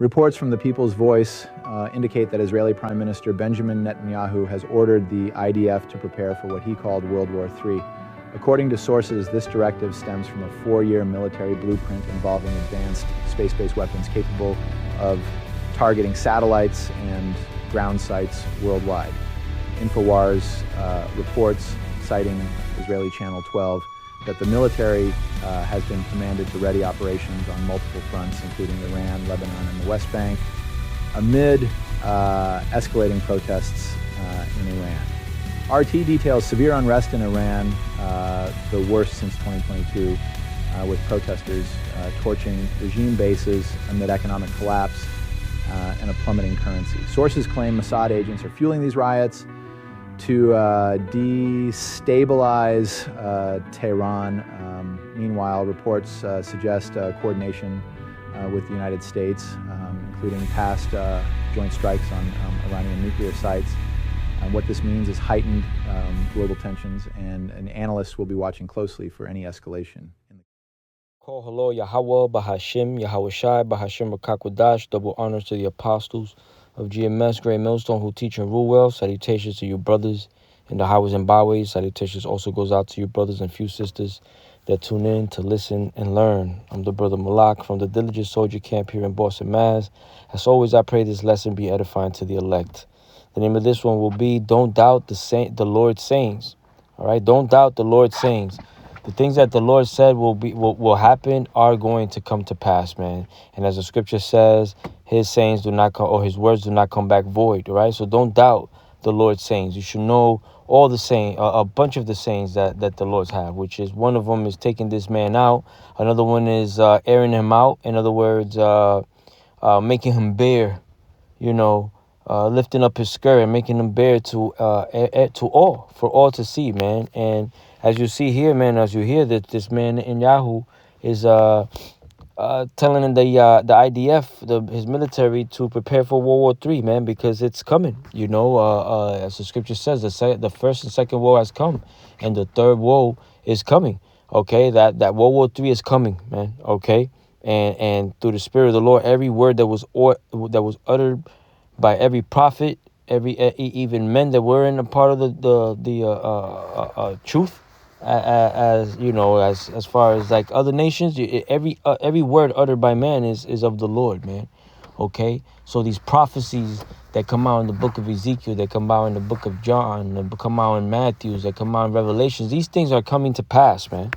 Reports from the People's Voice indicate that Israeli Prime Minister Benjamin Netanyahu has ordered the IDF to prepare for what he called World War III. According to sources, this directive stems from a 4-year military blueprint involving advanced space-based weapons capable of targeting satellites and ground sites worldwide. InfoWars reports, citing Israeli Channel 12, that the military has been commanded to ready operations on multiple fronts, including Iran, Lebanon, and the West Bank, amid escalating protests in Iran. RT details severe unrest in Iran, the worst since 2022, with protesters torching regime bases amid economic collapse and a plummeting currency. Sources claim Mossad agents are fueling these riots to destabilize Tehran. Meanwhile, reports suggest coordination with the United States, including past joint strikes on Iranian nuclear sites. What this means is heightened global tensions, and analysts will be watching closely for any escalation. Call hello, Yahweh, Bahashim, Yahweh Shai, Bahashim Rakakwadash, double honors to the apostles of GMS, Great Millstone, who teach and rule well. Salutations to you brothers in the highways and byways. Salutations also goes out to you brothers and few sisters that tune in to listen and learn. I'm the brother Malak from the Diligent Soldier Camp here in Boston, Mass. As always, I pray this lesson be edifying to the elect. The name of this one will be Don't Doubt the Lord's Sayings. All right, don't doubt the Lord's sayings. The things that the Lord said will happen are going to come to pass, man. And as the scripture says, his sayings do not come, or his words do not come back void, right? So don't doubt the Lord's sayings. You should know all the saying, a bunch of the sayings that the Lord's have, which is one of them is taking this man out. Another one is airing him out. In other words, making him bare, lifting up his skirt and making him bare to all, for all to see, man. And as you see here, man, as you hear that this man in Yahoo is telling the IDF, his military, to prepare for World War III, man, because it's coming. As the scripture says, the first and second woe has come, and the third woe is coming. Okay, that World War III is coming, man. Okay, and through the Spirit of the Lord, every word that was uttered by every prophet, even men that were in a part of the truth, as far as like other nations, every word uttered by man is of the Lord, man. Okay, so these prophecies that come out in the book of Ezekiel, that come out in the book of John, that come out in Matthew, that come out in Revelations, these things are coming to pass, man,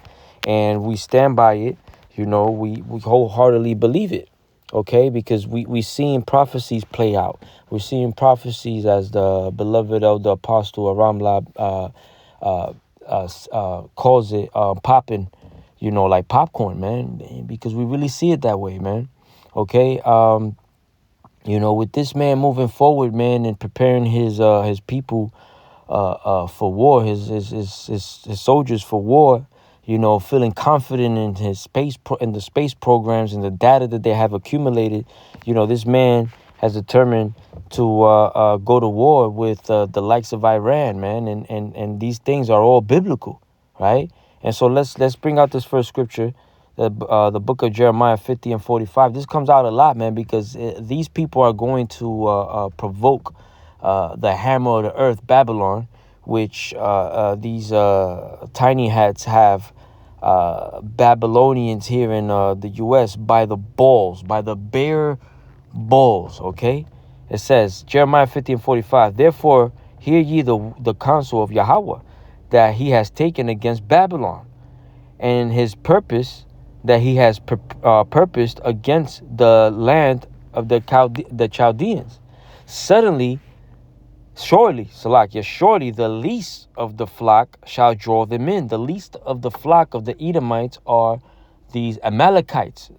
and we stand by it. We wholeheartedly believe it. Okay, because we seeing prophecies play out. We're seeing prophecies, as the beloved of the apostle Aram Lab calls it, popping, like popcorn, man, because we really see it that way, man. Okay, with this man moving forward, man, and preparing his people for war, his soldiers for war. Feeling confident in his the space programs and the data that they have accumulated. This man has determined to go to war with the likes of Iran, man, and these things are all biblical, right? And so let's bring out this first scripture, the book of Jeremiah 50 and 45. This comes out a lot, man, because these people are going to provoke the hammer of the earth, Babylon, which these tiny hats have Babylonians here in the U.S. by the bare balls, okay? It says, Jeremiah 50 and 45, therefore hear ye the counsel of Yahweh, that he has taken against Babylon, and his purpose that he has purposed against the land of the Chaldeans. Surely the least of the flock shall draw them in. The least of the flock of the Edomites are these Amalekites,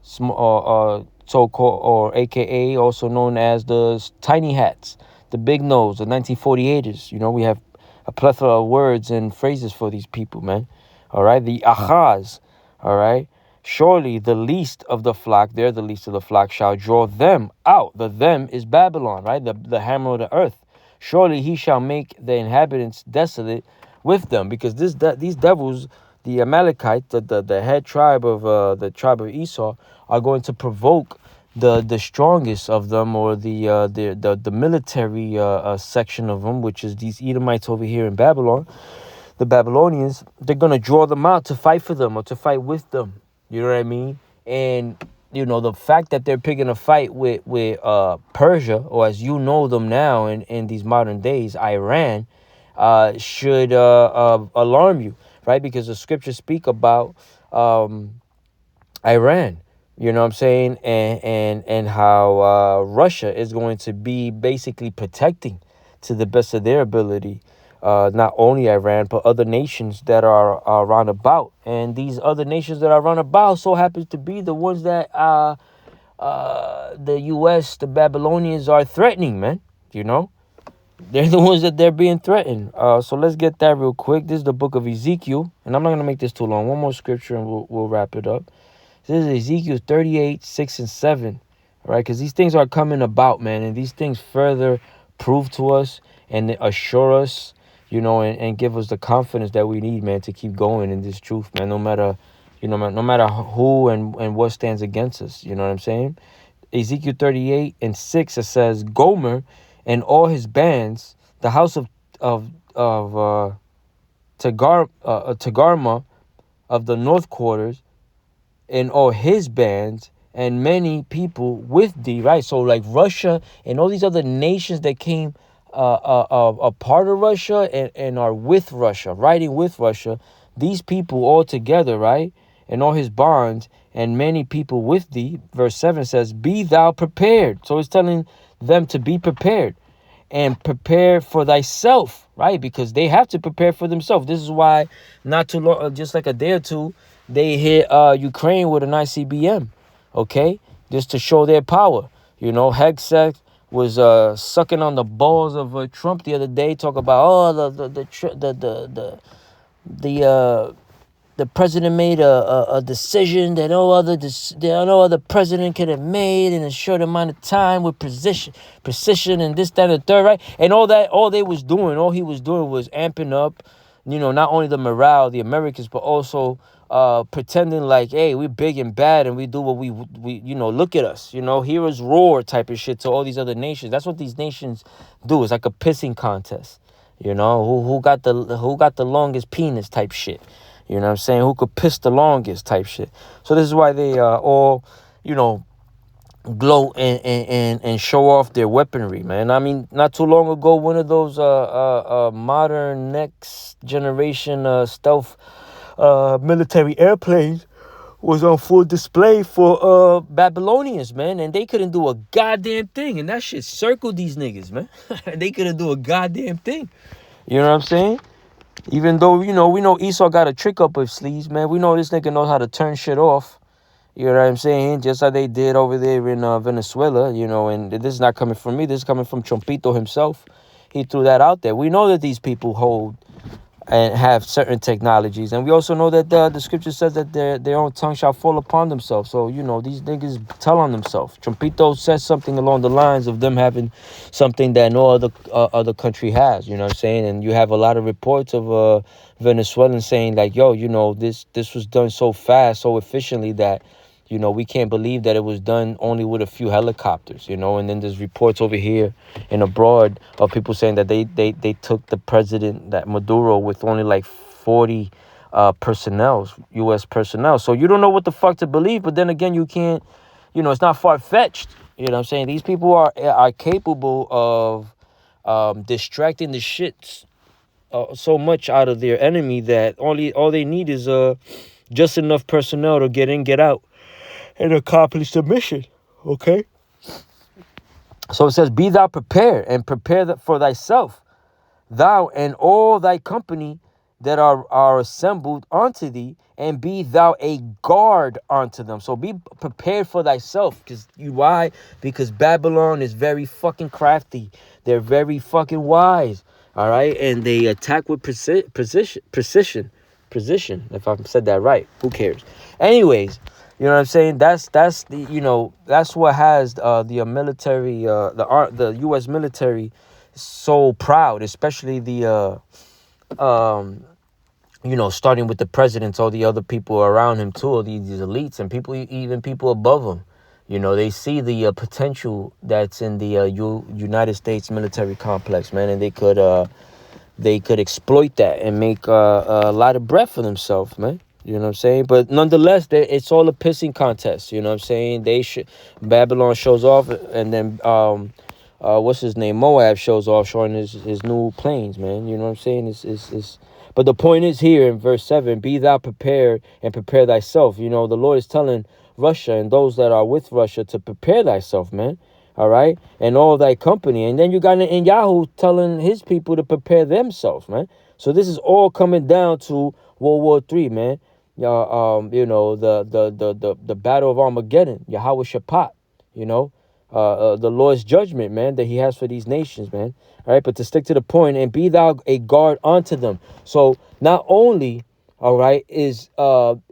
so-called, or AKA also known as the tiny hats, the big nose, the 1948ers. We have a plethora of words and phrases for these people, man. All right, the Achaz, all right. Surely the least of the flock, they're the least of the flock, shall draw them out. The them is Babylon, right? The hammer of the earth. Surely he shall make the inhabitants desolate with them, because these devils, the Amalekites, the head tribe of the tribe of Esau, are going to provoke the strongest of them, or the military section of them, which is these Edomites over here in Babylon, the Babylonians. They're gonna draw them out to fight for them or to fight with them. You know what I mean? And the fact that they're picking a fight with Persia, or as you know them now in these modern days, Iran, should alarm you, right? Because the scriptures speak about Iran, you know what I'm saying, and how Russia is going to be basically protecting to the best of their ability, not only Iran but other nations that are around about. And these other nations that are around about so happens to be the ones that the U.S., the Babylonians, are threatening, man. They're the ones that they're being threatened. So let's get that real quick. This is the book of Ezekiel, and I'm not gonna make this too long. One more scripture and we'll wrap it up. This is Ezekiel 38, 6 and 7. All right, because these things are coming about, man, and these things further prove to us and assure us, and give us the confidence that we need, man, to keep going in this truth, man. No matter, no matter who and what stands against us. You know what I'm saying? Ezekiel 38 and 6, it says, Gomer and all his bands, the house of Tagarma of the north quarters, and all his bands, and many people with thee, right? So like Russia and all these other nations that came a part of Russia and are with Russia, riding with Russia, these people all together, right? And all his bonds, and many people with thee. Verse 7 says, be thou prepared. So it's telling them to be prepared and prepare for thyself, right? Because they have to prepare for themselves. This is why not too long, just like a day or two, they hit Ukraine with an ICBM, okay? Just to show their power. Hegseth was sucking on the balls of Trump the other day, talk about the president made a decision that no other president could have made in a short amount of time with precision and this, that, and the third, right? And all he was doing was amping up, not only the morale of the Americans, but also pretending like, hey, we're big and bad and we do what we look at us, heroes roar type of shit to all these other nations. That's what these nations do. It's like a pissing contest, who got the longest penis type shit. You know what I'm saying? Who could piss the longest type shit. So this is why they all, gloat and show off their weaponry, man. I mean, not too long ago, one of those modern next generation stealth military airplanes was on full display for Babylonians, man. And they couldn't do a goddamn thing. And that shit circled these niggas, man. They couldn't do a goddamn thing. You know what I'm saying? Even though, we know Esau got a trick up his sleeves, man. We know this nigga knows how to turn shit off. You know what I'm saying? Just like they did over there in Venezuela, and this is not coming from me. This is coming from Chompito himself. He threw that out there. We know that these people hold and have certain technologies. And we also know that the scripture says that their own tongue shall fall upon themselves. So, these niggas tell on themselves. Chompito says something along the lines of them having something that no other country has, you know what I'm saying? And you have a lot of reports of Venezuelans saying like, yo, this was done so fast, so efficiently that, we can't believe that it was done only with a few helicopters, and then there's reports over here and abroad of people saying that they took the president, that Maduro, with only like 40 U.S. personnel. So you don't know what the fuck to believe, but then again, you can't, it's not far-fetched. You know what I'm saying? These people are capable of distracting the shit so much out of their enemy that all they need is just enough personnel to get in, get out, and accomplish the mission, okay? So it says, be thou prepared, and prepare for thyself, thou and all thy company that are assembled unto thee, and be thou a guard unto them. So be prepared for thyself. Why? Because Babylon is very fucking crafty. They're very fucking wise, all right? And they attack with precision, if I've said that right. Who cares? Anyways, you know what I'm saying? That's the that's what has the military, the U.S. military so proud, especially the starting with the presidents, all the other people around him too, all these elites and people, even people above him. You know, they see the potential that's in the United States military complex, man, and they could exploit that and make a lot of bread for themselves, man. You know what I'm saying? But nonetheless, it's all a pissing contest. You know what I'm saying? Babylon shows off, and then what's his name? Moab shows off, showing his new planes, man. You know what I'm saying? It's But the point is here in verse 7, be thou prepared and prepare thyself. You know, the Lord is telling Russia and those that are with Russia to prepare thyself, man. All right, and all thy company. And then you got Yahoo telling his people to prepare themselves, man. So this is all coming down to World War III, man. You know, the battle of Armageddon, Yahweh Shaphat, you know, the Lord's judgment, man, that he has for these nations, man. All right, but to stick to the point, and be thou a guard unto them. So not only, all right, is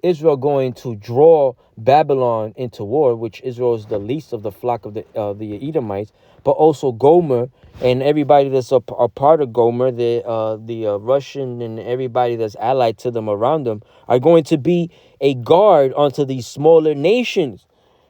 Israel going to draw Babylon into war, which Israel is the least of the flock of the Edomites, but also Gomer and everybody that's a part of Gomer, the Russian and everybody that's allied to them around them, are going to be a guard onto these smaller nations.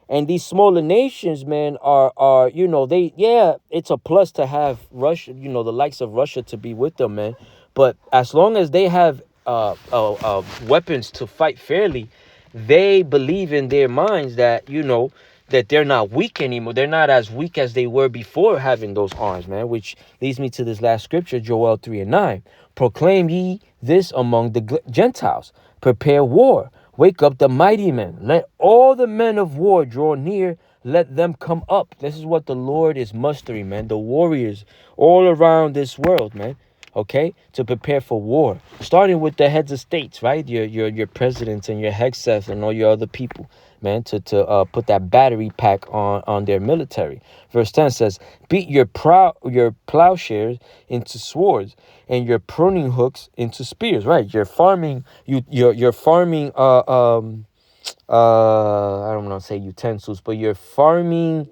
And these smaller nations, man, are you know, it's a plus to have Russia, you know, the likes of Russia to be with them, man. But as long as they have weapons to fight fairly, they believe in their minds that, you know, that they're not weak anymore. They're not as weak as they were before having those arms, man, which leads me to this last scripture, Joel 3:9. Proclaim ye this among the Gentiles. Prepare war. Wake up the mighty men. Let all the men of war draw near. Let them come up. This is what the Lord is mustering, man. The warriors all around this world, man. Okay, to prepare for war, starting with the heads of states, right? Your presidents and your Hegseth and all your other people, man, to put that battery pack on their military. Verse 10 says, beat your plowshares into swords and your pruning hooks into spears. Right, you're farming. You're farming. I don't want to say utensils, but you're farming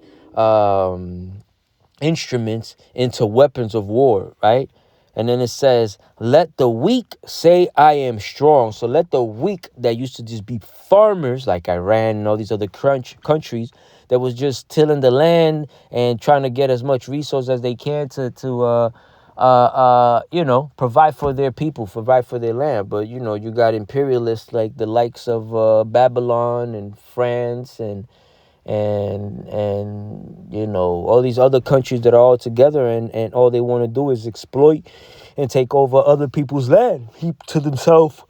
instruments into weapons of war, right? And then it says, let the weak say I am strong. So let the weak that used to just be farmers like Iran and all these other countries that was just tilling the land and trying to get as much resource as they can to you know, provide for their people, provide for their land. But, you know, you got imperialists like the likes of Babylon and France and you know, all these other countries that are all together and all they want to do is exploit and take over other people's land, heap to themselves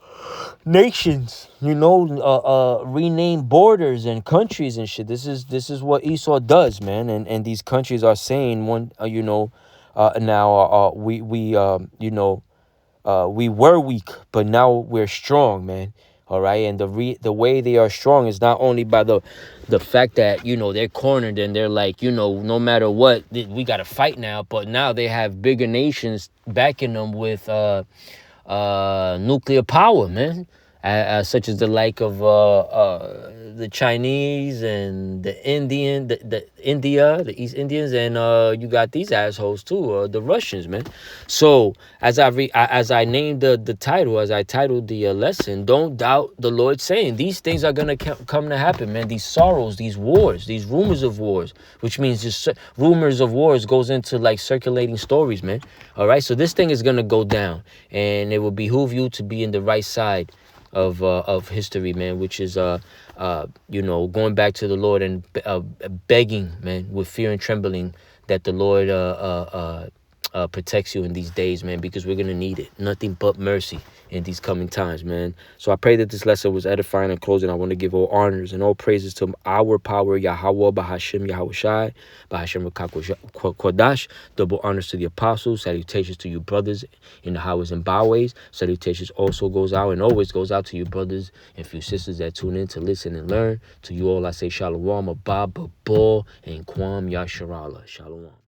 nations, you know, rename borders and countries and shit. This is what Esau does, man. And these countries are saying you know, now you know, we were weak, but now we're strong, man. All right, and the way they are strong is not only by the fact that, you know, they're cornered and they're like, you know, no matter what, we got to fight now. But now they have bigger nations backing them with nuclear power, man, such as the like of the Chinese and the Indian, the East Indians, and you got these assholes too, the Russians, man. So as I named the title, as I titled the lesson, don't doubt the Lord saying these things are gonna come to happen, man. These sorrows, these wars, these rumors of wars, which means just rumors of wars goes into like circulating stories, man. All right, so this thing is gonna go down, and it will behoove you to be in the right side of history, man, which is you know, going back to the Lord and begging, man, with fear and trembling that the Lord protects you in these days, man, because we're gonna need it. Nothing but mercy in these coming times, man. So I pray that this lesson was edifying. And closing, I want to give all honors and all praises to our power, Yahweh, Bahashim, Yahweh Shai, Bahashim Kodash. Double honors to the apostles. Salutations to you brothers in the highways and byways. Salutations also goes out and always goes out to you brothers and few sisters that tune in to listen and learn. To you all I say Shalom, Abba, Babal, and Kwam Yasharala. Shalom.